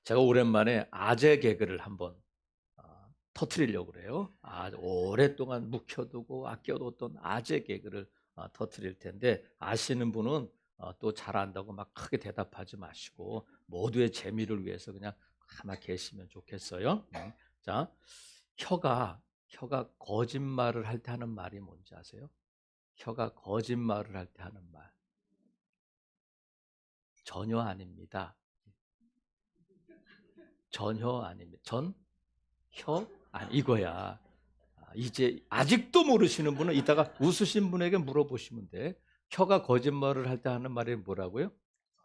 제가 오랜만에 아재 개그를 한번 터트리려고 그래요. 오랫동안 묵혀두고 아껴뒀던 아재 개그를 터트릴 텐데, 아시는 분은 또 잘한다고 막 크게 대답하지 마시고 모두의 재미를 위해서 그냥 가만 계시면 좋겠어요. 자, 혀가 거짓말을 할 때 하는 말이 뭔지 아세요? 혀가 거짓말을 할 때 하는 말. 전혀 아닙니다. 전혀 아닙니다. 혀? 아니, 이거야. 이제 아직도 모르시는 분은 이따가 웃으신 분에게 물어보시면 돼. 혀가 거짓말을 할 때 하는 말이 뭐라고요?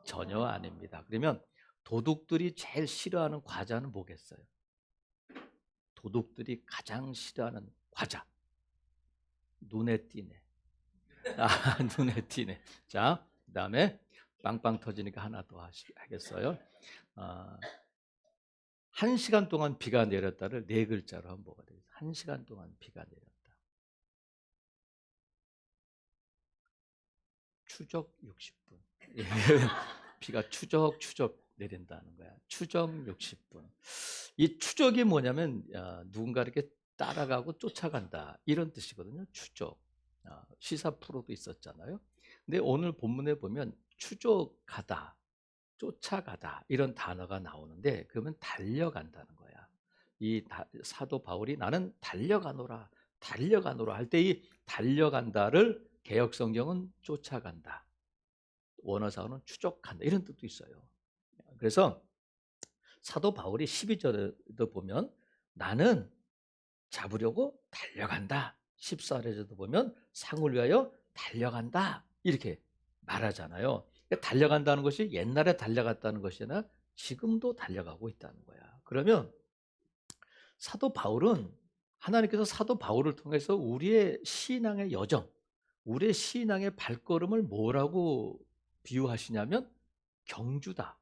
전혀 아닙니다. 그러면 도둑들이 제일 싫어하는 과자는 뭐겠어요? 도둑들이 가장 싫어하는 과자. 눈에 띄네. 눈에 띄네. 자, 그다음에 빵빵 터지니까 하나 더 하겠어요. 아, 1시간 동안 비가 내렸다를 네 글자로 하면 뭐가 되겠어요? 1시간 동안 비가 내렸다. 추적 60분. 비가 추적추적 내린다는 거야. 추적 60분. 이 추적이 뭐냐면 누군가 이렇게 따라가고 쫓아간다 이런 뜻이거든요. 추적. 시사 프로도 있었잖아요. 근데 오늘 본문에 보면 추적하다, 쫓아가다 이런 단어가 나오는데, 그러면 달려간다는 거야. 사도 바울이 나는 달려가노라 할 때 이 달려간다를 개역 성경은 쫓아간다, 원어사로는 추적한다 이런 뜻도 있어요. 그래서 사도 바울이 12절에도 보면 나는 잡으려고 달려간다, 14절에도 보면 상을 위하여 달려간다 이렇게 말하잖아요. 그러니까 달려간다는 것이 옛날에 달려갔다는 것이 아니라 지금도 달려가고 있다는 거야. 그러면 사도 바울은, 하나님께서 사도 바울을 통해서 우리의 신앙의 여정, 우리의 신앙의 발걸음을 뭐라고 비유하시냐면 경주다.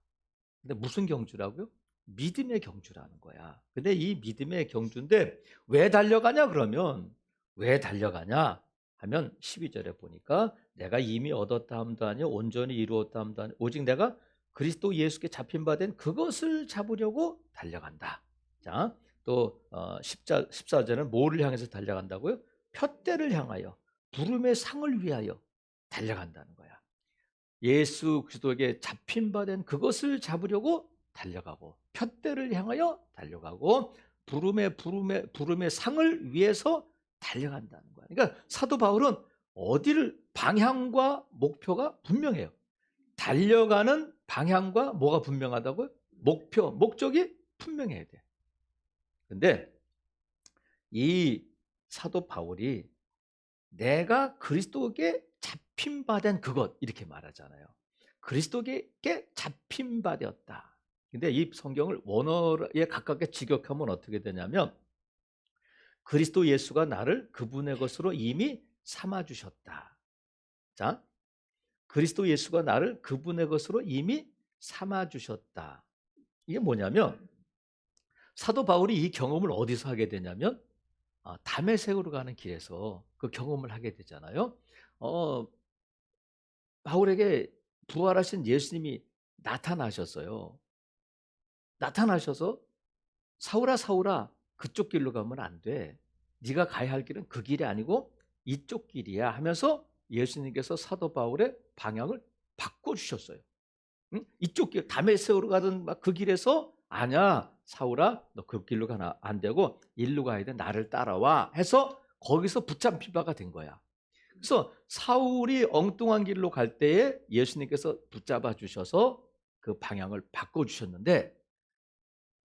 근데 무슨 경주라고요? 믿음의 경주라는 거야. 근데 이 믿음의 경주인데 왜 달려가냐 그러면, 왜 달려가냐 하면 12절에 보니까 내가 이미 얻었다 함도 아니요 온전히 이루었다 함도 아니요 오직 내가 그리스도 예수께 잡힌 바 된 그것을 잡으려고 달려간다. 자, 또 14절은 뭐를 향해서 달려간다고요? 푯대를 향하여 부름의 상을 위하여 달려간다는 거야. 예수 그리스도에게 잡힌 바 된 그것을 잡으려고 달려가고, 푯대를 향하여 달려가고, 부름의 상을 위해서 달려간다는 거야. 그러니까 사도 바울은 어디를, 방향과 목표가 분명해요. 달려가는 방향과 뭐가 분명하다고요? 목적이 분명해야 돼. 근데 이 사도 바울이 내가 그리스도에게 잡힌 바 된 그것 이렇게 말하잖아요. 그리스도에게 잡힌 바 되었다. 근데 이 성경을 원어에 가깝게 직역하면 어떻게 되냐면 그리스도 예수가 나를 그분의 것으로 이미 삼아 주셨다. 자, 그리스도 예수가 나를 그분의 것으로 이미 삼아 주셨다. 이게 뭐냐면 사도 바울이 이 경험을 어디서 하게 되냐면 다메섹으로 가는 길에서 그 경험을 하게 되잖아요. 어, 바울에게 부활하신 예수님이 나타나셨어요. 나타나셔서 사울아 사울아 그쪽 길로 가면 안 돼. 네가 가야 할 길은 그 길이 아니고 이쪽 길이야 하면서 예수님께서 사도 바울의 방향을 바꿔주셨어요. 응? 이쪽 길 다메섹으로 가던 막 그 길에서 아니야 사울아 너 그 길로 가면 안 되고 일로 가야 돼, 나를 따라와 해서 거기서 붙잡힌 바가 된 거야. 그래서 사울이 엉뚱한 길로 갈 때에 예수님께서 붙잡아 주셔서 그 방향을 바꿔 주셨는데,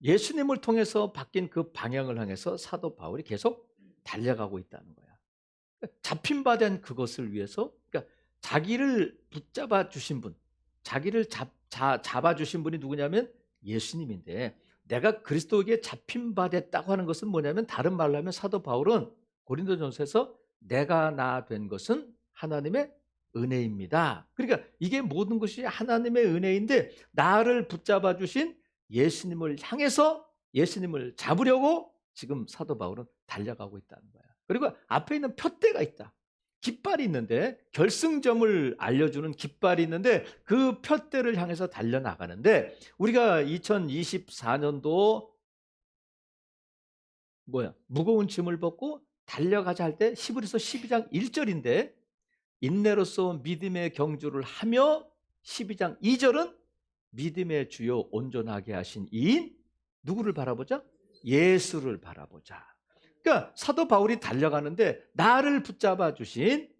예수님을 통해서 바뀐 그 방향을 향해서 사도 바울이 계속 달려가고 있다는 거야. 잡힌 바 된 그것을 위해서, 그러니까 자기를 붙잡아 주신 분, 자기를 잡아 주신 분이 누구냐면 예수님인데, 내가 그리스도에게 잡힌 바 됐다고 하는 것은 뭐냐면, 다른 말로 하면 사도 바울은 고린도전서에서 내가 나 된 것은 하나님의 은혜입니다. 그러니까 이게 모든 것이 하나님의 은혜인데 나를 붙잡아 주신 예수님을 향해서 예수님을 잡으려고 지금 사도 바울은 달려가고 있다는 거야. 그리고 앞에 있는 푯대가 있다. 깃발이 있는데, 결승점을 알려주는 깃발이 있는데 그 푯대를 향해서 달려나가는데, 우리가 2024년도 무거운 짐을 벗고 달려가자 할 때 히브리서 12장 1절인데, 인내로서 믿음의 경주를 하며, 12장 2절은 믿음의 주요 온전하게 하신 이인 누구를 바라보자? 예수를 바라보자. 그러니까 사도 바울이 달려가는데 나를 붙잡아 주신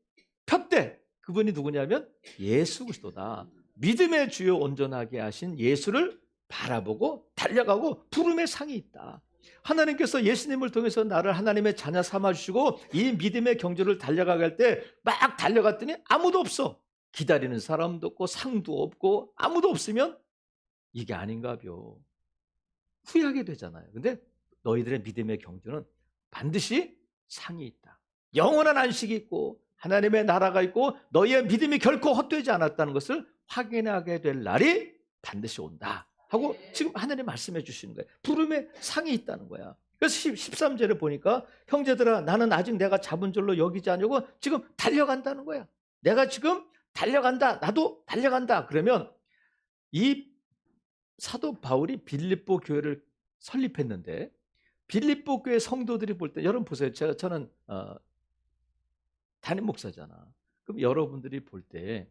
푯대, 그분이 누구냐면 예수 그리스도다. 믿음의 주요 온전하게 하신 예수를 바라보고 달려가고 부름의 상이 있다. 하나님께서 예수님을 통해서 나를 하나님의 자녀 삼아주시고 이 믿음의 경주를 달려가게 할 때 막 달려갔더니 아무도 없어. 기다리는 사람도 없고 상도 없고 아무도 없으면 이게 아닌가벼. 후회하게 되잖아요. 근데 너희들의 믿음의 경주는 반드시 상이 있다. 영원한 안식이 있고 하나님의 나라가 있고 너희의 믿음이 결코 헛되지 않았다는 것을 확인하게 될 날이 반드시 온다 하고 지금 하나님 말씀해 주시는 거예요. 부름의 상이 있다는 거야. 그래서 13절에 보니까 형제들아 나는 아직 내가 잡은 줄로 여기지 않냐고 지금 달려간다는 거야. 내가 지금 달려간다. 나도 달려간다. 그러면 이 사도 바울이 빌립보 교회를 설립했는데, 빌립보 교회 성도들이 볼 때, 여러분 보세요. 저는 담임 목사잖아. 그럼 여러분들이 볼 때,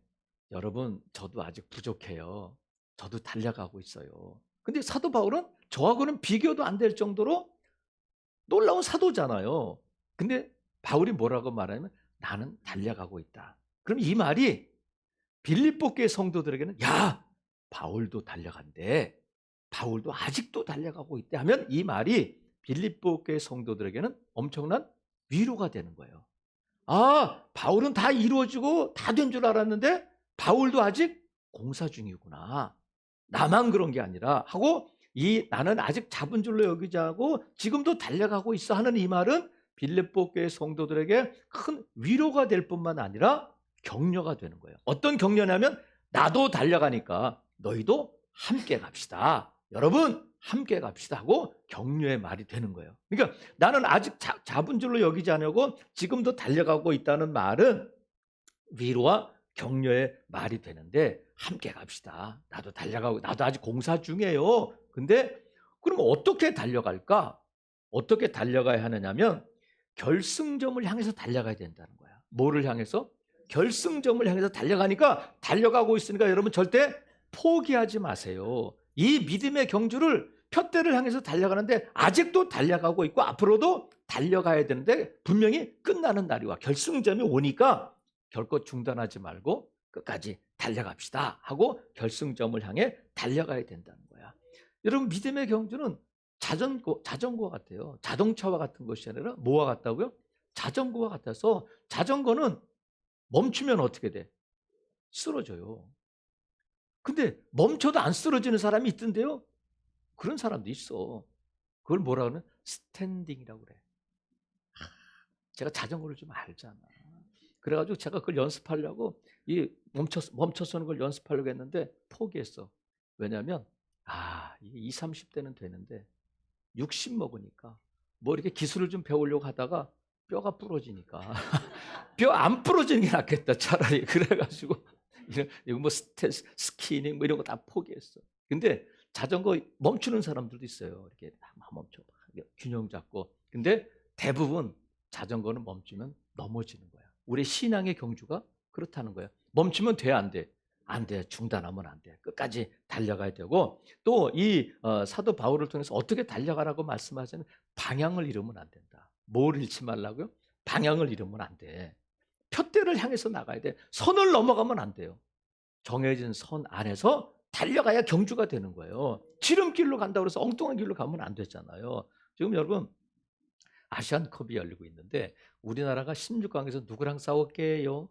여러분 저도 아직 부족해요. 저도 달려가고 있어요. 근데 사도 바울은 저하고는 비교도 안 될 정도로 놀라운 사도잖아요. 근데 바울이 뭐라고 말하냐면 나는 달려가고 있다. 그럼 이 말이 빌립보 교회 성도들에게는 야, 바울도 달려간대. 바울도 아직도 달려가고 있대 하면 이 말이 빌립보 교회 성도들에게는 엄청난 위로가 되는 거예요. 아, 바울은 다 이루어지고 다 된 줄 알았는데 바울도 아직 공사 중이구나. 나만 그런 게 아니라 하고 나는 아직 잡은 줄로 여기지 않고 지금도 달려가고 있어 하는 이 말은 빌립보 교회 성도들에게 큰 위로가 될 뿐만 아니라 격려가 되는 거예요. 어떤 격려냐면 나도 달려가니까 너희도 함께 갑시다. 여러분 함께 갑시다 하고 격려의 말이 되는 거예요. 그러니까 나는 아직 잡은 줄로 여기지 않고 지금도 달려가고 있다는 말은 위로와 격려의 말이 되는데 함께 갑시다. 나도 달려가고 나도 아직 공사 중이에요. 근데 그럼 어떻게 달려갈까? 어떻게 달려가야 하느냐면 결승점을 향해서 달려가야 된다는 거야. 뭐를 향해서? 결승점을 향해서 달려가니까 달려가고 있으니까 여러분 절대 포기하지 마세요. 이 믿음의 경주를 푯대를 향해서 달려가는데 아직도 달려가고 있고 앞으로도 달려가야 되는데 분명히 끝나는 날이 와. 결승점이 오니까 결코 중단하지 말고 끝까지 달려갑시다 하고 결승점을 향해 달려가야 된다는 거야. 여러분 믿음의 경주는 자전거 같아요. 자동차와 같은 것이 아니라 뭐와 같다고요? 자전거와 같아서 자전거는 멈추면 어떻게 돼? 쓰러져요. 근데 멈춰도 안 쓰러지는 사람이 있던데요. 그런 사람도 있어. 그걸 뭐라 그러면 스탠딩이라고 그래. 제가 자전거를 좀 알잖아. 그래가지고 제가 그걸 연습하려고 멈춰 서는 걸 연습하려고 했는데 포기했어. 왜냐하면 이게 20, 30대는 되는데 60 먹으니까 뭐 이렇게 기술을 좀 배우려고 하다가 뼈가 부러지니까 뼈 안 부러지는 게 낫겠다 차라리. 그래가지고 이거 뭐 스키닝 뭐 이런 거 다 포기했어. 근데 자전거 멈추는 사람들도 있어요. 이렇게 막 멈춰 균형 잡고. 근데 대부분 자전거는 멈추면 넘어지는 거야. 우리 신앙의 경주가 그렇다는 거예요. 멈추면 돼, 안 돼? 안 돼. 중단하면 안 돼. 끝까지 달려가야 되고 또 이 사도 바울을 통해서 어떻게 달려가라고 말씀하시는 방향을 잃으면 안 된다. 뭘 잃지 말라고요? 방향을 잃으면 안 돼. 푯대를 향해서 나가야 돼. 선을 넘어가면 안 돼요. 정해진 선 안에서 달려가야 경주가 되는 거예요. 지름길로 간다고 해서 엉뚱한 길로 가면 안 되잖아요. 지금 여러분 아시안컵이 열리고 있는데 우리나라가 16강에서 누구랑 싸웠게요?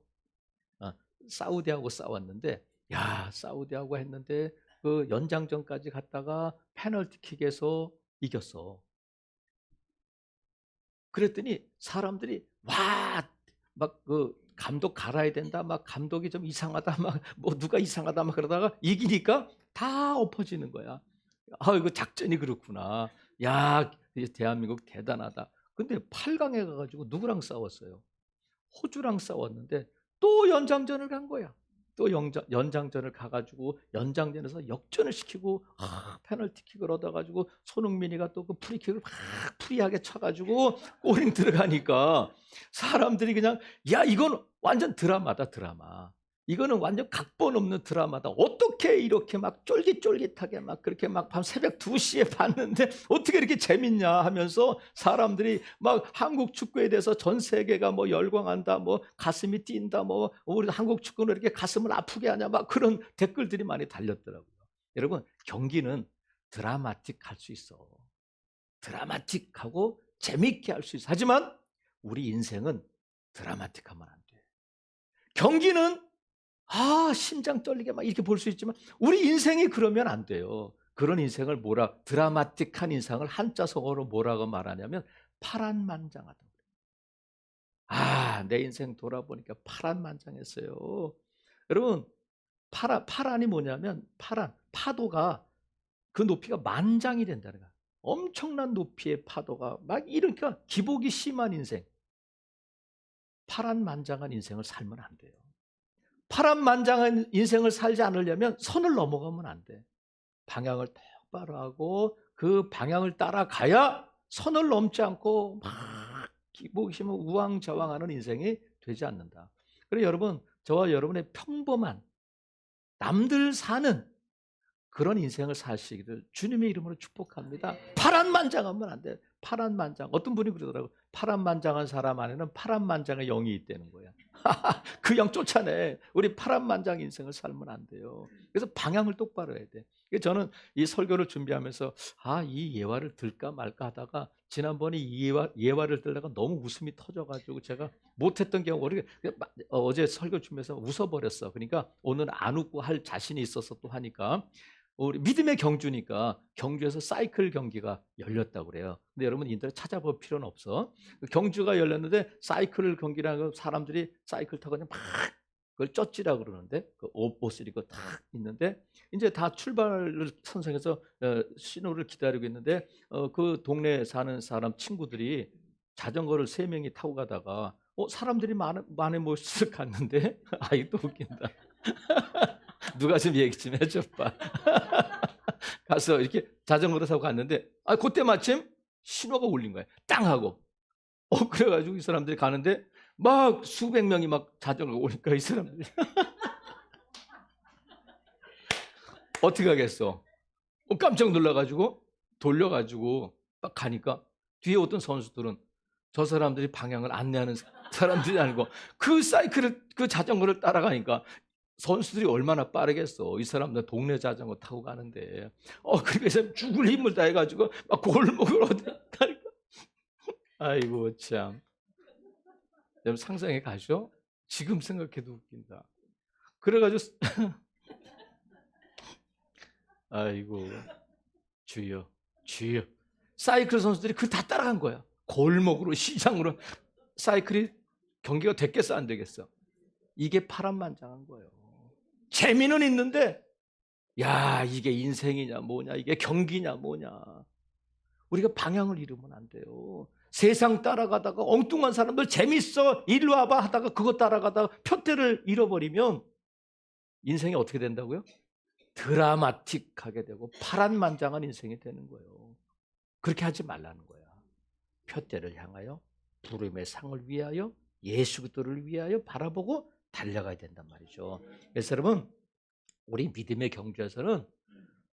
사우디하고 싸웠는데 사우디하고 했는데 그 연장전까지 갔다가 페널티킥에서 이겼어. 그랬더니 사람들이 막 그 감독 갈아야 된다, 막 감독이 좀 이상하다, 막 뭐 누가 이상하다 막 그러다가 이기니까 다 엎어지는 거야. 이거 작전이 그렇구나. 야, 대한민국 대단하다. 근데 8강에 가가지고 누구랑 싸웠어요? 호주랑 싸웠는데 또 연장전을 간 거야. 또 연장전을 가가지고 연장전에서 역전을 시키고 페널티킥을 얻어가지고 손흥민이가 또 그 프리킥을 막 프리하게 쳐가지고 골이 들어가니까 사람들이 그냥 야 이건 완전 드라마다 드라마. 이거는 완전 각본 없는 드라마다. 어떻게 이렇게 막 쫄깃쫄깃하게 막 그렇게 막 밤 새벽 2시에 봤는데 어떻게 이렇게 재밌냐 하면서 사람들이 막 한국 축구에 대해서 전 세계가 뭐 열광한다, 뭐 가슴이 뛴다, 뭐 우리 한국 축구는 이렇게 가슴을 아프게 하냐, 막 그런 댓글들이 많이 달렸더라고요. 여러분, 경기는 드라마틱 할 수 있어. 드라마틱하고 재밌게 할 수 있어. 하지만 우리 인생은 드라마틱하면 안 돼. 경기는 심장 떨리게 막 이렇게 볼 수 있지만 우리 인생이 그러면 안 돼요. 그런 인생을 드라마틱한 인상을 한자성어로 뭐라고 말하냐면 파란만장하다. 내 인생 돌아보니까 파란만장했어요. 여러분, 파란이 뭐냐면 파도가 그 높이가 만장이 된다는 거야. 엄청난 높이의 파도가 막 이러니까 기복이 심한 인생. 파란만장한 인생을 살면 안 돼요. 파란만장한 인생을 살지 않으려면 선을 넘어가면 안 돼. 방향을 똑바로 하고 그 방향을 따라가야 선을 넘지 않고 막 기복심을 우왕좌왕하는 인생이 되지 않는다. 그래서 여러분, 저와 여러분의 평범한 남들 사는 그런 인생을 사시기를 주님의 이름으로 축복합니다. 파란만장하면 안 돼. 파란만장. 어떤 분이 그러더라고요. 파란만장한 사람 안에는 파란만장의 영이 있다는 거야. 그 영 쫓아내. 우리 파란만장 인생을 살면 안 돼요. 그래서 방향을 똑바로 해야 돼. 저는 이 설교를 준비하면서 이 예화를 들까 말까 하다가 지난번에 이 예화를 들다가 너무 웃음이 터져가지고 제가 못했던 경우 어제 설교 준비해서 웃어버렸어. 그러니까 오늘 안 웃고 할 자신이 있어서 또 하니까 우리 믿음의 경주니까 경주에서 사이클 경기가 열렸다고 그래요. 근데 여러분 인터넷 찾아볼 필요는 없어. 경주가 열렸는데 사이클 경기라는 거 사람들이 사이클 타고 그냥 막 그걸 쩌찌라 그러는데 그 옷을 입고 탁 있는데 이제 다 출발을 선상에서 신호를 기다리고 있는데 그 동네에 사는 사람 친구들이 자전거를 3명이 타고 가다가 사람들이 많이 모여서 갔는데 또 웃긴다. 누가 좀 얘기 좀 해줘봐. 가서 이렇게 자전거를 타고 갔는데 그때 마침 신호가 울린 거야. 땅 하고. 그래가지고 이 사람들이 가는데 막 수백 명이 막 자전거가 오니까 이 사람들이 어떻게 하겠어? 깜짝 놀라가지고 돌려가지고 막 가니까 뒤에 어떤 선수들은 저 사람들이 방향을 안내하는 사람들이 아니고 그 자전거를 따라가니까 선수들이 얼마나 빠르겠어. 이 사람들 동네 자전거 타고 가는데. 그래서 죽을 힘을 다해가지고 막 골목을 가니까. 아이고, 참. 여러분 상상해 가죠? 지금 생각해도 웃긴다. 그래가지고, 아이고, 주여, 주여. 사이클 선수들이 그걸 다 따라간 거야. 골목으로, 시장으로. 사이클이 경기가 됐겠어, 안 되겠어? 이게 파란만장한 거예요. 재미는 있는데 이게 인생이냐 뭐냐, 이게 경기냐 뭐냐. 우리가 방향을 잃으면 안 돼요. 세상 따라가다가 엉뚱한 사람들 재밌어 일로 와봐 하다가 그거 따라가다가 표대를 잃어버리면 인생이 어떻게 된다고요? 드라마틱하게 되고 파란만장한 인생이 되는 거예요. 그렇게 하지 말라는 거야. 표대를 향하여 부름의 상을 위하여 예수 그리스도를 위하여 바라보고 달려가야 된단 말이죠. 그래서 여러분, 우리 믿음의 경주에서는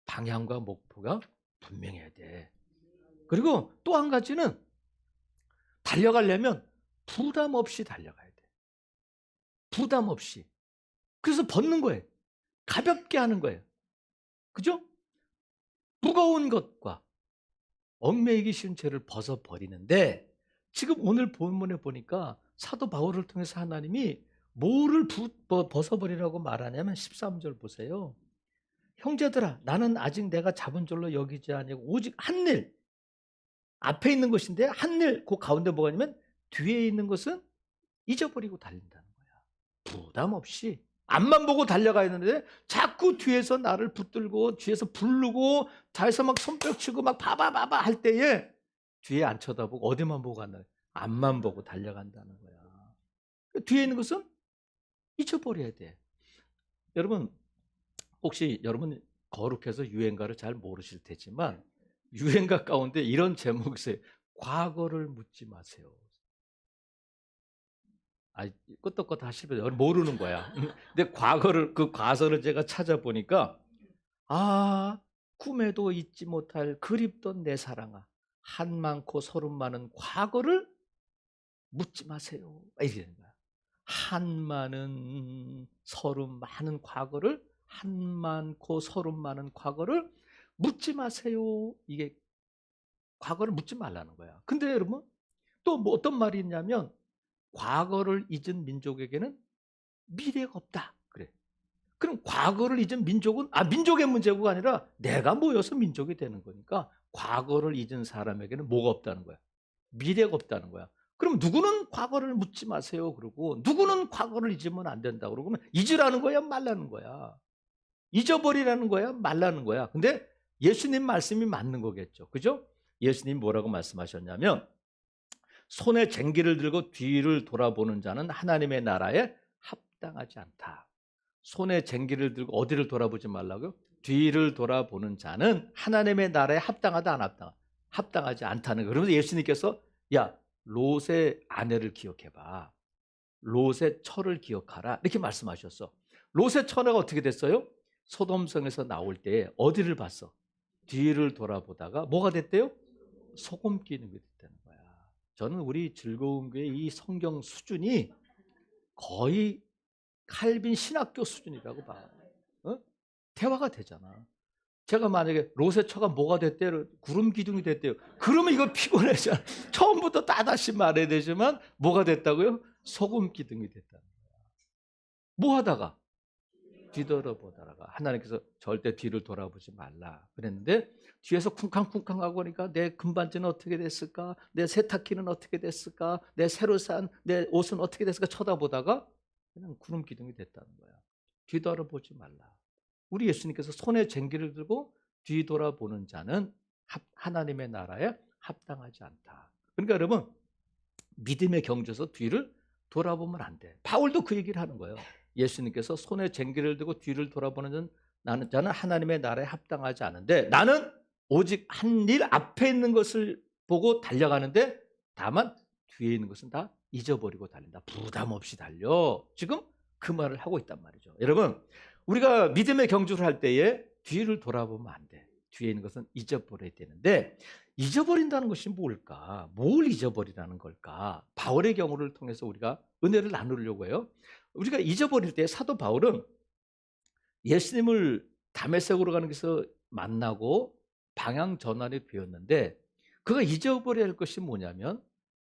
방향과 목표가 분명해야 돼. 그리고 또 한 가지는 달려가려면 부담 없이 달려가야 돼. 부담 없이. 그래서 벗는 거예요. 가볍게 하는 거예요. 그죠? 무거운 것과 얽매이기 쉬운 죄를 벗어버리는데 지금 오늘 본문에 보니까 사도 바울을 통해서 하나님이 뭐를 벗어버리라고 말하냐면 13절 보세요. 형제들아, 나는 아직 내가 잡은 줄로 여기지 아니고 오직 한 일, 앞에 있는 것인데 한 일, 그 가운데 뭐가 있냐면 뒤에 있는 것은 잊어버리고 달린다는 거야. 부담 없이 앞만 보고 달려가야 되는데 자꾸 뒤에서 나를 붙들고 뒤에서 부르고 자에서 막 손뼉 치고 막 봐봐 할 때에 뒤에 안 쳐다보고 어디만 보고 간다. 앞만 보고 달려간다는 거야. 뒤에 있는 것은 잊어버려야 돼. 여러분, 혹시 여러분 거룩해서 유행가를 잘 모르실 테지만 유행가 가운데 이런 제목이 있어요. 과거를 묻지 마세요. 아, 끄떡끄떡 하시면 모르는 거야. 근데 그 가사를 제가 찾아보니까 꿈에도 잊지 못할 그립던 내 사랑아, 한 많고 서른 많은 과거를 묻지 마세요. 이렇게 되는 거야. 한 많은 서른 많은 과거를, 한 많고 서른 많은 과거를 묻지 마세요. 이게 과거를 묻지 말라는 거야. 근데 여러분 또 뭐 어떤 말이 있냐면 과거를 잊은 민족에게는 미래가 없다. 그래. 그럼 과거를 잊은 민족은 민족의 문제가 아니라 내가 모여서 민족이 되는 거니까 과거를 잊은 사람에게는 뭐가 없다는 거야? 미래가 없다는 거야. 그럼 누구는 과거를 묻지 마세요. 그러고 누구는 과거를 잊으면 안 된다. 그러면 잊으라는 거야, 말라는 거야. 잊어버리라는 거야, 말라는 거야. 근데 예수님 말씀이 맞는 거겠죠. 그죠? 예수님 뭐라고 말씀하셨냐면 손에 쟁기를 들고 뒤를 돌아보는 자는 하나님의 나라에 합당하지 않다. 손에 쟁기를 들고 어디를 돌아보지 말라고요? 뒤를 돌아보는 자는 하나님의 나라에 합당하다, 안 합당하다? 합당하지 않다는 거예요. 그러면서 예수님께서 야, 롯의 아내를 기억해봐. 롯의 처를 기억하라. 이렇게 말씀하셨어. 롯의 처가 어떻게 됐어요? 소돔성에서 나올 때 어디를 봤어? 뒤를 돌아보다가 뭐가 됐대요? 소금 끼는 게 됐다는 거야. 저는 우리 즐거운 교회 이 성경 수준이 거의 칼빈 신학교 수준이라고 봐. 대화가 되잖아. 제가 만약에 롯의 처가 뭐가 됐대요? 구름 기둥이 됐대요. 그러면 이거 피곤해잖아. 처음부터 다시 말해야 되지만 뭐가 됐다고요? 소금 기둥이 됐다는 거야. 뭐 하다가? 뒤돌아보다가 하나님께서 절대 뒤를 돌아보지 말라 그랬는데 뒤에서 쿵쾅쿵쾅하고 하니까 내 금반지는 어떻게 됐을까? 내 세탁기는 어떻게 됐을까? 내 새로 산 내 옷은 어떻게 됐을까? 쳐다보다가 그냥 구름 기둥이 됐다는 거야. 뒤돌아보지 말라. 우리 예수님께서 손에 쟁기를 들고 뒤돌아보는 자는 하나님의 나라에 합당하지 않다. 그러니까 여러분 믿음의 경주에서 뒤를 돌아보면 안 돼. 바울도 그 얘기를 하는 거예요. 예수님께서 손에 쟁기를 들고 뒤를 돌아보는 자는 하나님의 나라에 합당하지 않은데 나는 오직 한 일 앞에 있는 것을 보고 달려가는데 다만 뒤에 있는 것은 다 잊어버리고 달린다. 부담 없이 달려. 지금 그 말을 하고 있단 말이죠. 여러분 우리가 믿음의 경주를 할 때에 뒤를 돌아보면 안 돼. 뒤에 있는 것은 잊어버려야 되는데 잊어버린다는 것이 뭘까? 뭘 잊어버리라는 걸까? 바울의 경우를 통해서 우리가 은혜를 나누려고 해요. 우리가 잊어버릴 때 사도 바울은 예수님을 다메섹으로 가는 길에서 만나고 방향 전환이 되었는데 그가 잊어버려야 할 것이 뭐냐면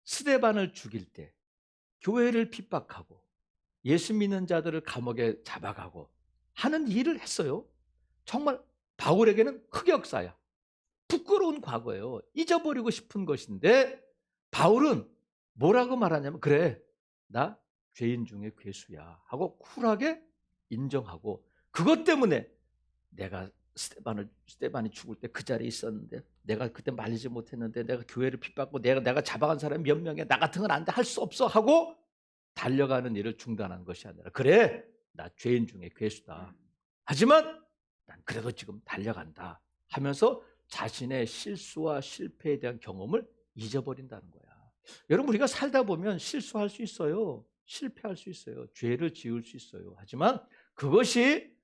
스데반을 죽일 때 교회를 핍박하고 예수 믿는 자들을 감옥에 잡아가고 하는 일을 했어요. 정말 바울에게는 흑역사야. 부끄러운 과거예요. 잊어버리고 싶은 것인데 바울은 뭐라고 말하냐면 그래 나 죄인 중에 괴수야 하고 쿨하게 인정하고 그것 때문에 내가 스데반이 죽을 때 그 자리에 있었는데 내가 그때 말리지 못했는데 내가 교회를 핍박하고 내가 잡아간 사람이 몇 명이야 나 같은 건 안 돼 할 수 없어 하고 달려가는 일을 중단한 것이 아니라 그래 나 죄인 중에 괴수다 하지만 난 그래도 지금 달려간다 하면서 자신의 실수와 실패에 대한 경험을 잊어버린다는 거야. 여러분 우리가 살다 보면 실수할 수 있어요. 실패할 수 있어요. 죄를 지을 수 있어요. 하지만 그것이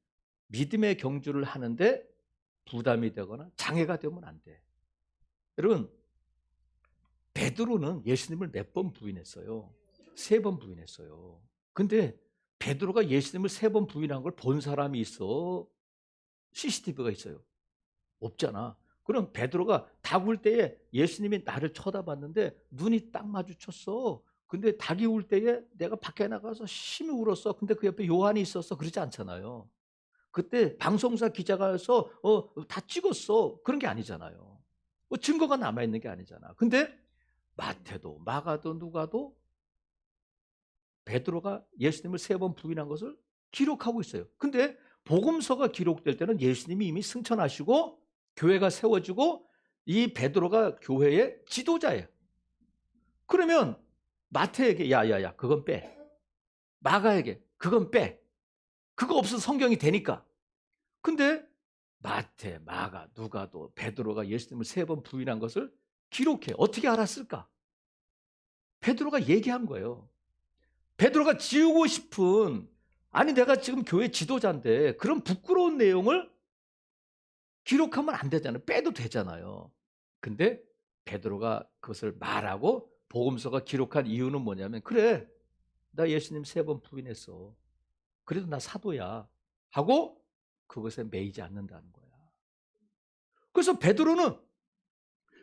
믿음의 경주를 하는데 부담이 되거나 장애가 되면 안 돼. 여러분 베드로는 예수님을 몇 번 부인했어요? 3번 부인했어요. 근데 베드로가 예수님을 3번 부인한 걸 본 사람이 있어? CCTV가 있어요? 없잖아. 그럼 베드로가 닭 울 때에 예수님이 나를 쳐다봤는데 눈이 딱 마주쳤어. 근데 닭이 울 때에 내가 밖에 나가서 심히 울었어. 근데 그 옆에 요한이 있었어. 그러지 않잖아요. 그때 방송사 기자가 와서 다 찍었어. 그런 게 아니잖아요. 증거가 남아있는 게 아니잖아. 근데 마태도 마가도 누가도 베드로가 예수님을 3번 부인한 것을 기록하고 있어요. 근데 복음서가 기록될 때는 예수님이 이미 승천하시고 교회가 세워지고 이 베드로가 교회의 지도자예요. 그러면 마태에게 야야야 그건 빼. 마가에게 그건 빼. 그거 없어서 성경이 되니까. 근데 마태, 마가, 누가도, 베드로가 예수님을 3번 부인한 것을 기록해. 어떻게 알았을까? 베드로가 얘기한 거예요. 베드로가 지우고 싶은, 아니 내가 지금 교회 지도자인데 그런 부끄러운 내용을 기록하면 안 되잖아요. 빼도 되잖아요. 근데 베드로가 그것을 말하고 복음서가 기록한 이유는 뭐냐면, 그래, 나 예수님 3번 부인했어. 그래도 나 사도야 하고 그것에 매이지 않는다는 거야. 그래서 베드로는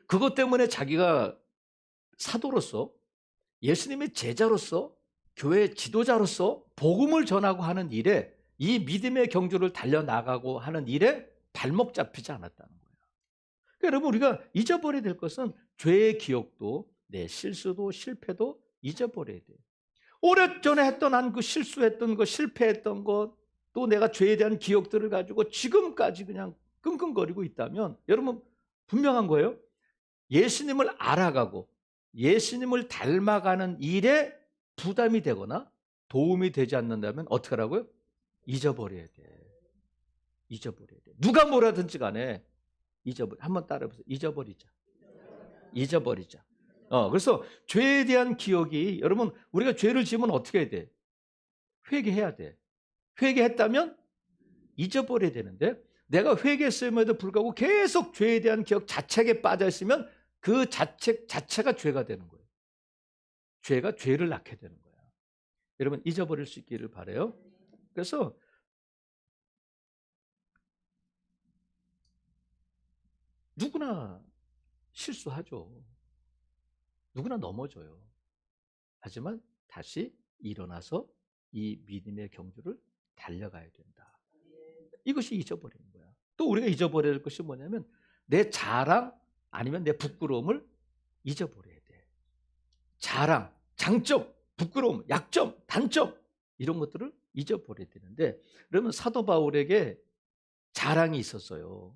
그것 때문에 자기가 사도로서, 예수님의 제자로서, 교회 지도자로서 복음을 전하고 하는 일에, 이 믿음의 경주를 달려나가고 하는 일에 발목 잡히지 않았다는 거예요. 그러니까 여러분, 우리가 잊어버려야 될 것은 죄의 기억도, 내 실수도 실패도 잊어버려야 돼요. 오래전에 했던 한 그 실수했던 거, 실패했던 것, 또 내가 죄에 대한 기억들을 가지고 지금까지 그냥 끙끙거리고 있다면, 여러분 분명한 거예요. 예수님을 알아가고 예수님을 닮아가는 일에 부담이 되거나 도움이 되지 않는다면 어떻게 하라고요? 잊어버려야 돼. 잊어버려야 돼. 누가 뭐라든지 간에 한번 따라해보세요. 잊어버리자. 잊어버리자. 그래서 죄에 대한 기억이, 여러분 우리가 죄를 지으면 어떻게 해야 돼? 회개해야 돼. 회개했다면 잊어버려야 되는데, 내가 회개했음에도 불구하고 계속 죄에 대한 기억 자책에 빠져 있으면 그 자책 자체가 죄가 되는 거예요. 죄가 죄를 낳게 되는 거야. 여러분 잊어버릴 수 있기를 바라요. 그래서 누구나 실수하죠. 누구나 넘어져요. 하지만 다시 일어나서 이 믿음의 경주를 달려가야 된다. 이것이 잊어버리는 거야. 또 우리가 잊어버려야 할 것이 뭐냐면, 내 자랑 아니면 내 부끄러움을 잊어버려야 돼. 자랑, 장점, 부끄러움, 약점, 단점, 이런 것들을 잊어버려야 되는데, 그러면 사도 바울에게 자랑이 있었어요.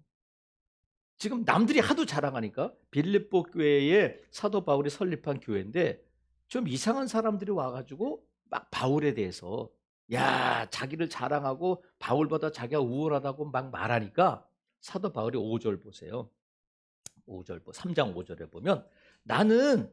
지금 남들이 하도 자랑하니까, 빌립보 교회에 사도 바울이 설립한 교회인데 좀 이상한 사람들이 와가지고 막 바울에 대해서, 야, 자기를 자랑하고 바울보다 자기가 우월하다고 막 말하니까, 사도 바울이 5절 보세요. 5절, 3장 5절에 보면, 나는,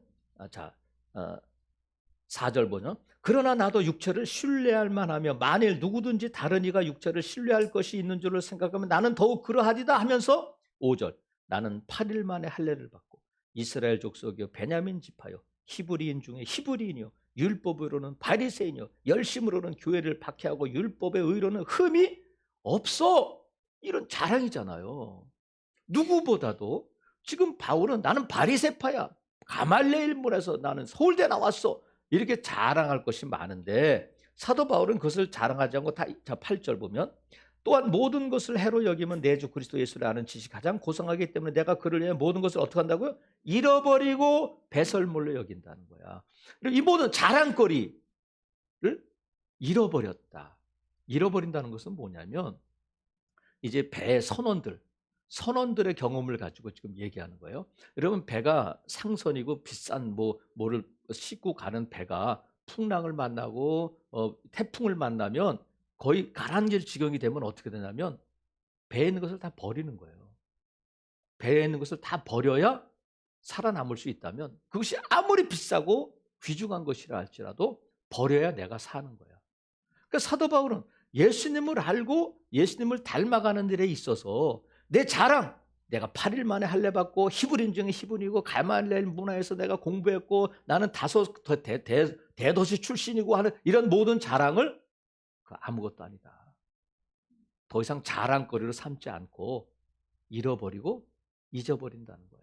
4절 보면, 그러나 나도 육체를 신뢰할 만하며 만일 누구든지 다른 이가 육체를 신뢰할 것이 있는 줄을 생각하면 나는 더욱 그러하리다 하면서, 5절, 나는 8일 만에 할례를 받고 이스라엘 족속이요 베냐민 지파요 히브리인 중에 히브리인이요 율법으로는 바리새인이요 열심으로는 교회를 박해하고 율법의 의로는 흠이 없어. 이런 자랑이잖아요. 누구보다도 지금 바울은 나는 바리새파야, 가말레일 문에서 나는 서울대 나왔어, 이렇게 자랑할 것이 많은데, 사도 바울은 그것을 자랑하지 않고 8절 보면, 또한 모든 것을 해로 여기면 내 주 그리스도 예수를 아는 지식이 가장 고상하기 때문에 내가 그를 위해 모든 것을 어떻게 한다고요? 잃어버리고 배설물로 여긴다는 거야. 이 모든 자랑거리를 잃어버렸다. 잃어버린다는 것은 뭐냐면, 이제 배의 선원들의 경험을 가지고 지금 얘기하는 거예요. 여러분, 배가 상선이고 비싼 뭐를 싣고 가는 배가 풍랑을 만나고 태풍을 만나면 거의 가라앉을 지경이 되면 어떻게 되냐면, 배에 있는 것을 다 버리는 거예요. 배에 있는 것을 다 버려야 살아남을 수 있다면, 그것이 아무리 비싸고 귀중한 것이라 할지라도 버려야 내가 사는 거야. 그러니까 사도 바울은 예수님을 알고 예수님을 닮아가는 일에 있어서 내 자랑, 내가 8일 만에 할례 받고 히브리인 중에 히브리이고 가말레일 문화에서 내가 공부했고 나는 대도시 출신이고 하는 이런 모든 자랑을 아무것도 아니다. 더 이상 자랑거리로 삼지 않고 잃어버리고 잊어버린다는 거야.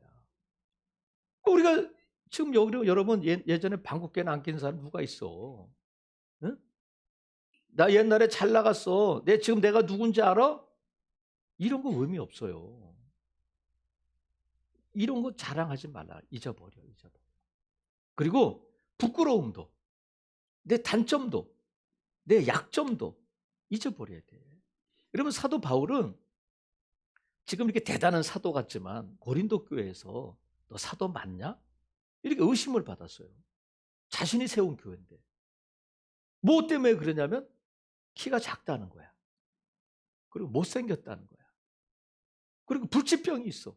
우리가 지금 여러분 예전에 방귀깨나 안 낀 사람 누가 있어? 응? 나 옛날에 잘 나갔어. 지금 내가 누군지 알아? 이런 거 의미 없어요. 이런 거 자랑하지 말라. 잊어버려. 그리고 부끄러움도, 내 단점도, 내 약점도 잊어버려야 돼. 여러분, 사도 바울은 지금 이렇게 대단한 사도 같지만 고린도 교회에서 너 사도 맞냐? 이렇게 의심을 받았어요. 자신이 세운 교회인데. 뭐 때문에 그러냐면 키가 작다는 거야. 그리고 못생겼다는 거야. 그리고 불치병이 있어.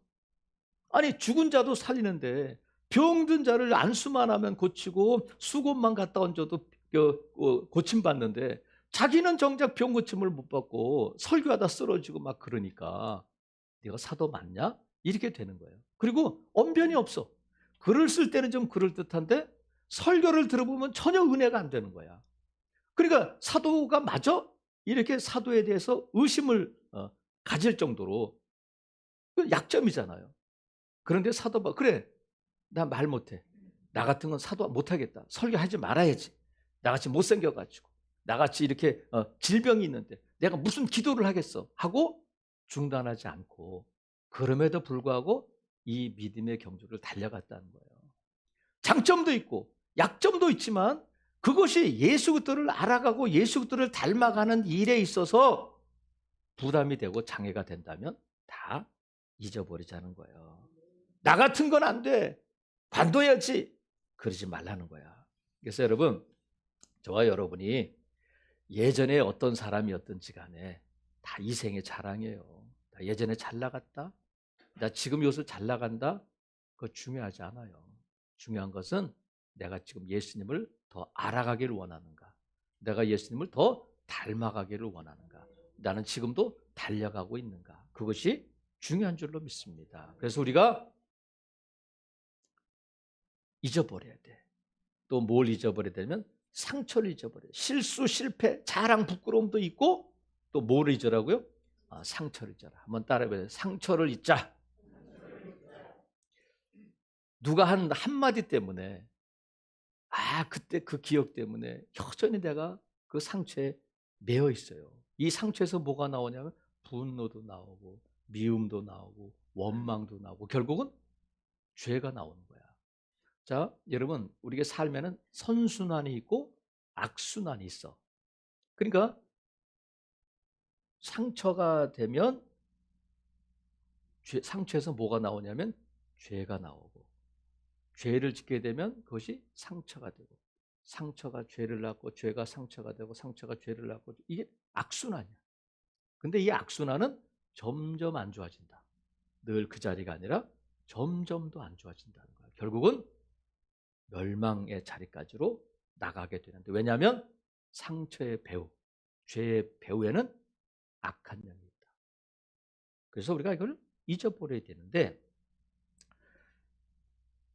아니 죽은 자도 살리는데 병든 자를 안수만 하면 고치고 수건만 갖다 얹어도 고침받는데 자기는 정작 병 고침을 못 받고 설교하다 쓰러지고 막 그러니까 네가 사도 맞냐? 이렇게 되는 거예요. 그리고 언변이 없어. 글을 쓸 때는 좀 그럴듯한데 설교를 들어보면 전혀 은혜가 안 되는 거야. 그러니까 사도가 맞아? 이렇게 사도에 대해서 의심을 가질 정도로 약점이잖아요. 그런데 사도가 그래 나 말 못해. 나 같은 건 사도 못하겠다. 설교하지 말아야지. 나같이 못생겨가지고 나같이 이렇게 질병이 있는데 내가 무슨 기도를 하겠어 하고 중단하지 않고 그럼에도 불구하고 이 믿음의 경주를 달려갔다는 거예요. 장점도 있고 약점도 있지만 그것이 예수 그리스도를 알아가고 예수 그리스도를 닮아가는 일에 있어서 부담이 되고 장애가 된다면 다 잊어버리자는 거예요. 나 같은 건 안 돼. 관둬야지. 그러지 말라는 거야. 그래서 여러분, 저와 여러분이 예전에 어떤 사람이었든지 간에 다 이 생의 자랑이에요. 다 예전에 잘 나갔다. 나 지금 요새 잘 나간다. 그거 중요하지 않아요. 중요한 것은 내가 지금 예수님을 더 알아가기를 원하는가. 내가 예수님을 더 닮아가기를 원하는가. 나는 지금도 달려가고 있는가. 그것이 중요한 줄로 믿습니다. 그래서 우리가 잊어버려야 돼. 또 뭘 잊어버려야 되면 상처를 잊어버려요. 실수, 실패, 자랑, 부끄러움도 있고 또 뭘 잊으라고요? 상처를 잊어라. 한번 따라해봐요. 상처를 잊자. 누가 한 한마디 때문에 그때 그 기억 때문에 여전히 내가 그 상처에 매여 있어요. 이 상처에서 뭐가 나오냐면 분노도 나오고 미움도 나오고 원망도 나오고 결국은 죄가 나오는 거야. 자, 여러분 우리가 삶에는 선순환이 있고 악순환이 있어. 그러니까 상처가 되면 상처에서 뭐가 나오냐면 죄가 나오고 죄를 짓게 되면 그것이 상처가 되고 상처가 죄를 낳고 죄가 상처가 되고 상처가 죄를 낳고 이게 악순환이야. 근데 이 악순환은 점점 안 좋아진다. 늘 그 자리가 아니라 점점 더 안 좋아진다는 거야. 결국은 멸망의 자리까지로 나가게 되는데 왜냐하면 상처의 배후, 죄의 배후에는 악한 영이 있다. 그래서 우리가 이걸 잊어버려야 되는데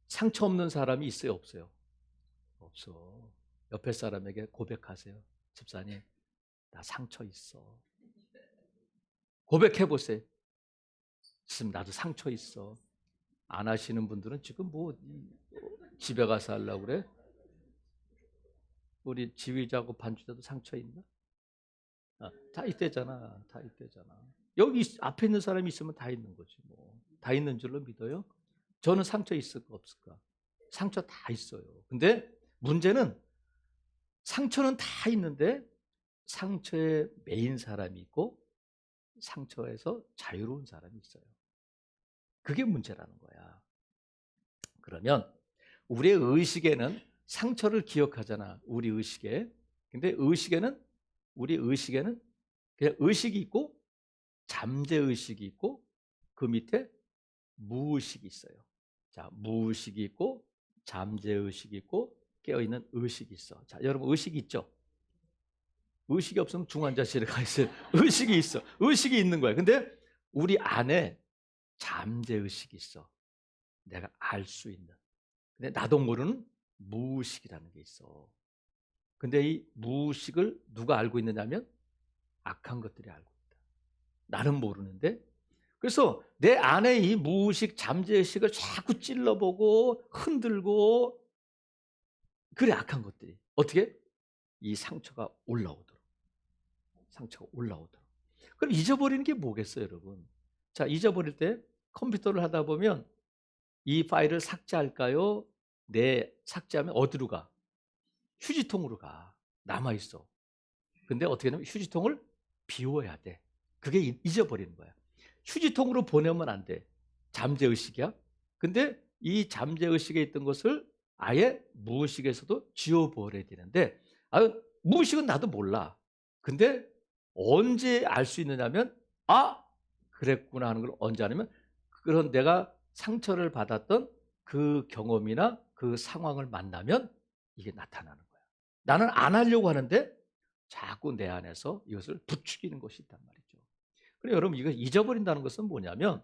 상처 없는 사람이 있어요, 없어요? 없어. 옆에 사람에게 고백하세요. 집사님, 나 상처 있어. 고백해 보세요. 지금 나도 상처 있어. 안 하시는 분들은 지금 뭐 집에 가서 하려고 그래? 우리 지휘자고 반주자도 상처 있나? 다 있대잖아. 다 있대잖아. 여기 앞에 있는 사람이 있으면 다 있는 거지 뭐. 다 있는 줄로 믿어요? 저는 상처 있을까 없을까? 상처 다 있어요. 근데 문제는 상처는 다 있는데 상처에 매인 사람이 있고 상처에서 자유로운 사람이 있어요. 그게 문제라는 거야. 그러면 우리의 의식에는 상처를 기억하잖아. 우리 의식에. 근데 우리 의식에는 그냥 의식이 있고 잠재의식이 있고 그 밑에 무의식이 있어요. 자, 무의식이 있고 잠재의식이 있고 깨어있는 의식이 있어. 자, 여러분 의식이 있죠? 의식이 없으면 중환자실에 가 있어요. 의식이 있어. 의식이 있는 거야. 근데 우리 안에 잠재의식이 있어. 내가 알 수 있는. 근데 나도 모르는 무의식이라는 게 있어. 근데 이 무의식을 누가 알고 있느냐면 악한 것들이 알고 있다. 나는 모르는데 그래서 내 안에 이 무의식 잠재의식을 자꾸 찔러보고 흔들고 그래 악한 것들이 어떻게? 이 상처가 올라오도록 그럼 잊어버리는 게 뭐겠어요 여러분? 자, 잊어버릴 때 컴퓨터를 하다 보면 이 파일을 삭제할까요? 내 삭제하면 어디로 가? 휴지통으로 가. 남아있어. 근데 어떻게 하냐면 휴지통을 비워야 돼. 그게 잊어버리는 거야. 휴지통으로 보내면 안 돼. 잠재의식이야. 근데 이 잠재의식에 있던 것을 아예 무의식에서도 지워버려야 되는데 무의식은 나도 몰라. 근데 언제 알 수 있느냐면 아 그랬구나 하는 걸 언제 아냐면 그런 내가 상처를 받았던 그 경험이나 그 상황을 만나면 이게 나타나는 거야. 나는 안 하려고 하는데 자꾸 내 안에서 이것을 부추기는 것이 있단 말이죠. 그래 여러분 이거 잊어버린다는 것은 뭐냐면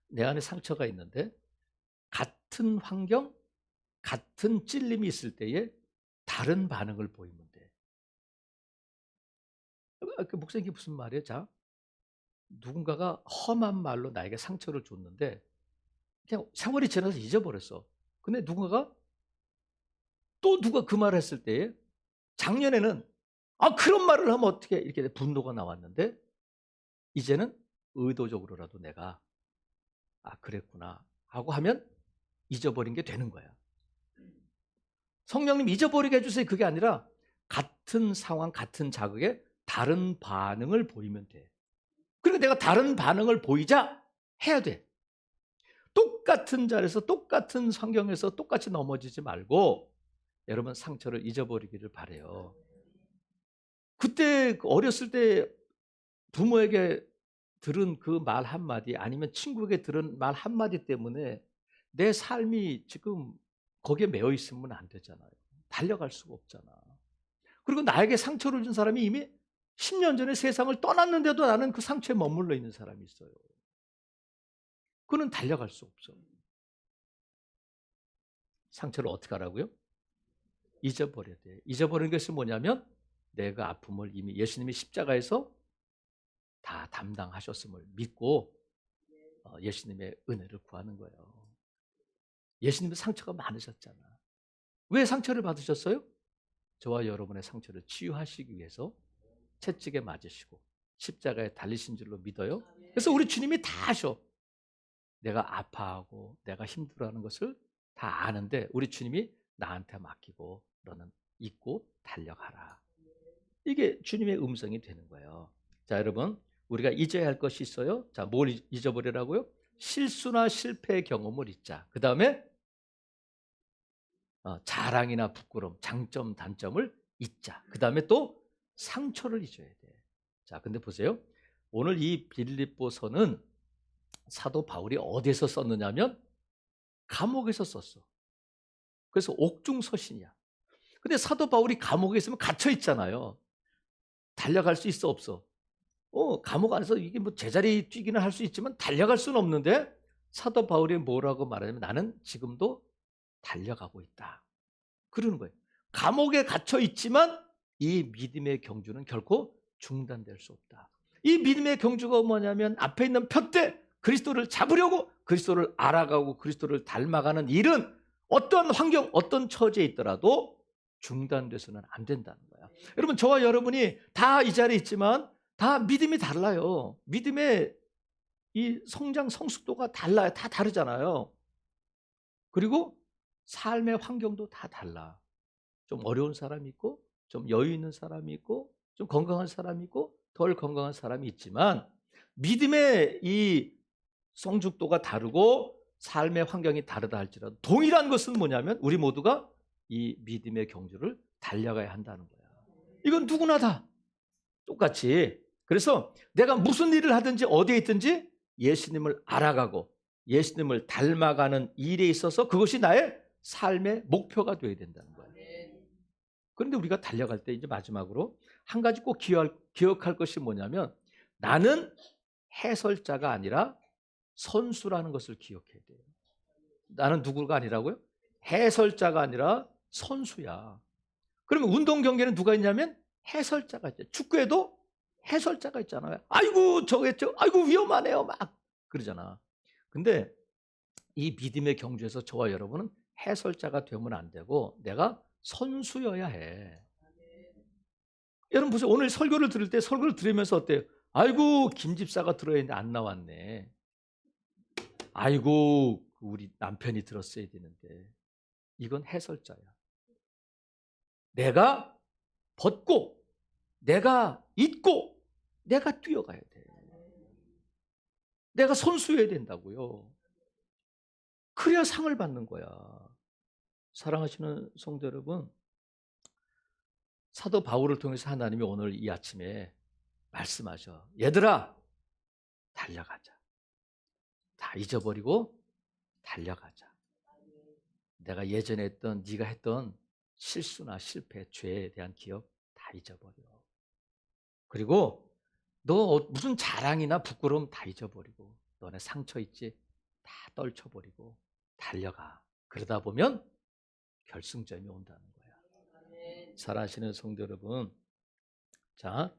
내 안에 상처가 있는데 같은 환경, 같은 찔림이 있을 때에 다른 반응을 보이면 돼. 목사님 이게 무슨 말이에요? 자, 누군가가 험한 말로 나에게 상처를 줬는데 그냥 세월이 지나서 잊어버렸어. 근데 누군가가 또 누가 그 말을 했을 때에 작년에는 아 그런 말을 하면 어떻게 이렇게 분노가 나왔는데 이제는 의도적으로라도 내가 아 그랬구나 하고 하면 잊어버린 게 되는 거야. 성령님 잊어버리게 해주세요. 그게 아니라 같은 상황, 같은 자극에 다른 반응을 보이면 돼. 그러니까 내가 다른 반응을 보이자 해야 돼. 똑같은 자리에서 똑같은 환경에서 똑같이 넘어지지 말고 여러분 상처를 잊어버리기를 바라요. 그때 어렸을 때 부모에게 들은 그 말 한마디 아니면 친구에게 들은 말 한마디 때문에 내 삶이 지금 거기에 매여 있으면 안 되잖아요. 달려갈 수가 없잖아. 그리고 나에게 상처를 준 사람이 이미 10년 전에 세상을 떠났는데도 나는 그 상처에 머물러 있는 사람이 있어요. 그는 달려갈 수 없어. 상처를 어떻게 하라고요? 잊어버려야 돼. 잊어버리는 것이 뭐냐면 내가 아픔을 이미 예수님이 십자가에서 다 담당하셨음을 믿고 예수님의 은혜를 구하는 거예요. 예수님은 상처가 많으셨잖아. 왜 상처를 받으셨어요? 저와 여러분의 상처를 치유하시기 위해서 채찍에 맞으시고 십자가에 달리신 줄로 믿어요. 그래서 우리 주님이 다 아셔. 내가 아파하고 내가 힘들어하는 것을 다 아는데 우리 주님이 나한테 맡기고 너는 잊고 달려가라. 이게 주님의 음성이 되는 거예요. 자, 여러분 우리가 잊어야 할 것이 있어요. 자, 뭘 잊어버리라고요? 실수나 실패의 경험을 잊자. 그 다음에 자랑이나 부끄러움, 장점, 단점을 잊자. 그 다음에 또 상처를 잊어야 돼. 자, 근데 보세요. 오늘 이 빌립보서는 사도 바울이 어디에서 썼느냐면 감옥에서 썼어. 그래서 옥중서신이야. 근데 사도 바울이 감옥에 있으면 갇혀 있잖아요. 달려갈 수 있어 없어? 감옥 안에서 이게 뭐 제자리 뛰기는 할 수 있지만 달려갈 수는 없는데 사도 바울이 뭐라고 말하냐면 나는 지금도 달려가고 있다. 그러는 거예요. 감옥에 갇혀 있지만 이 믿음의 경주는 결코 중단될 수 없다. 이 믿음의 경주가 뭐냐면 앞에 있는 푯대 그리스도를 잡으려고 그리스도를 알아가고 그리스도를 닮아가는 일은 어떤 환경, 어떤 처지에 있더라도 중단돼서는 안 된다는 거야. 여러분 저와 여러분이 다 이 자리에 있지만 다 믿음이 달라요. 믿음의 이 성장 성숙도가 달라요. 다 다르잖아요. 그리고 삶의 환경도 다 달라. 좀 어려운 사람이 있고 좀 여유 있는 사람이 있고 좀 건강한 사람이 있고 덜 건강한 사람이 있지만 믿음의 이 성숙도가 다르고 삶의 환경이 다르다 할지라도 동일한 것은 뭐냐면 우리 모두가 이 믿음의 경주를 달려가야 한다는 거야. 이건 누구나 다 똑같이. 그래서 내가 무슨 일을 하든지 어디에 있든지 예수님을 알아가고 예수님을 닮아가는 일에 있어서 그것이 나의 삶의 목표가 되어야 된다는 거예요. 그런데 우리가 달려갈 때 이제 마지막으로 한 가지 꼭 기억할 것이 뭐냐면 나는 해설자가 아니라 선수라는 것을 기억해야 돼요. 나는 누구가 아니라고요? 해설자가 아니라 선수야. 그러면 운동 경기에는 누가 있냐면 해설자가 있죠. 축구에도 해설자가 있잖아요. 아이고 저겠죠. 아이고 위험하네요. 막 그러잖아. 근데 이 믿음의 경주에서 저와 여러분은 해설자가 되면 안 되고 내가 선수여야 해. 여러분 보세요. 오늘 설교를 들을 때 설교를 들으면서 어때요? 아이고 김 집사가 들어야 했는데 안 나왔네. 아이고 우리 남편이 들었어야 되는데. 이건 해설자야. 내가 벗고 내가 잊고 내가 뛰어가야 돼. 내가 선수여야 된다고요. 그래야 상을 받는 거야. 사랑하시는 성도 여러분, 사도 바울을 통해서 하나님이 오늘 이 아침에 말씀하셔. 얘들아, 달려가자. 다 잊어버리고 달려가자. 내가 예전에 했던, 네가 했던 실수나 실패, 죄에 대한 기억 다 잊어버려. 그리고 너 무슨 자랑이나 부끄러움 다 잊어버리고, 너네 상처 있지? 다 떨쳐버리고 달려가. 그러다 보면 결승점이 온다는 거야. 사랑하시는 성도 여러분, 자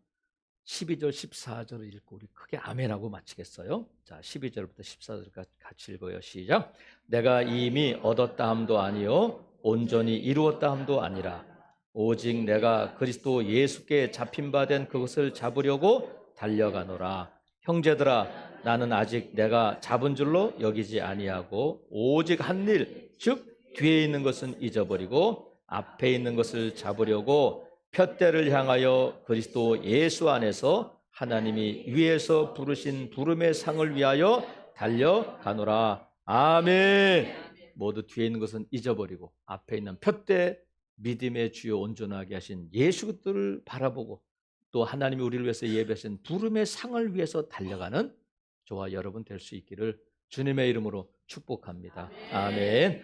12절 14절을 읽고 우리 크게 아멘하고 마치겠어요. 자 12절부터 14절까지 같이 읽어요. 시작. 내가 이미 얻었다 함도 아니요 온전히 이루었다 함도 아니라 오직 내가 그리스도 예수께 잡힌 바 된 그것을 잡으려고 달려가노라. 형제들아, 나는 아직 내가 잡은 줄로 여기지 아니하고 오직 한 일, 즉 뒤에 있는 것은 잊어버리고 앞에 있는 것을 잡으려고 푯대를 향하여 그리스도 예수 안에서 하나님이 위에서 부르신 부름의 상을 위하여 달려가노라. 아멘. 모두 뒤에 있는 것은 잊어버리고 앞에 있는 푯대, 믿음의 주요 온전하게 하신 예수 그리스도를 바라보고 또 하나님이 우리를 위해서 예배하신 부름의 상을 위해서 달려가는 저와 여러분 될 수 있기를 주님의 이름으로 축복합니다. 아멘.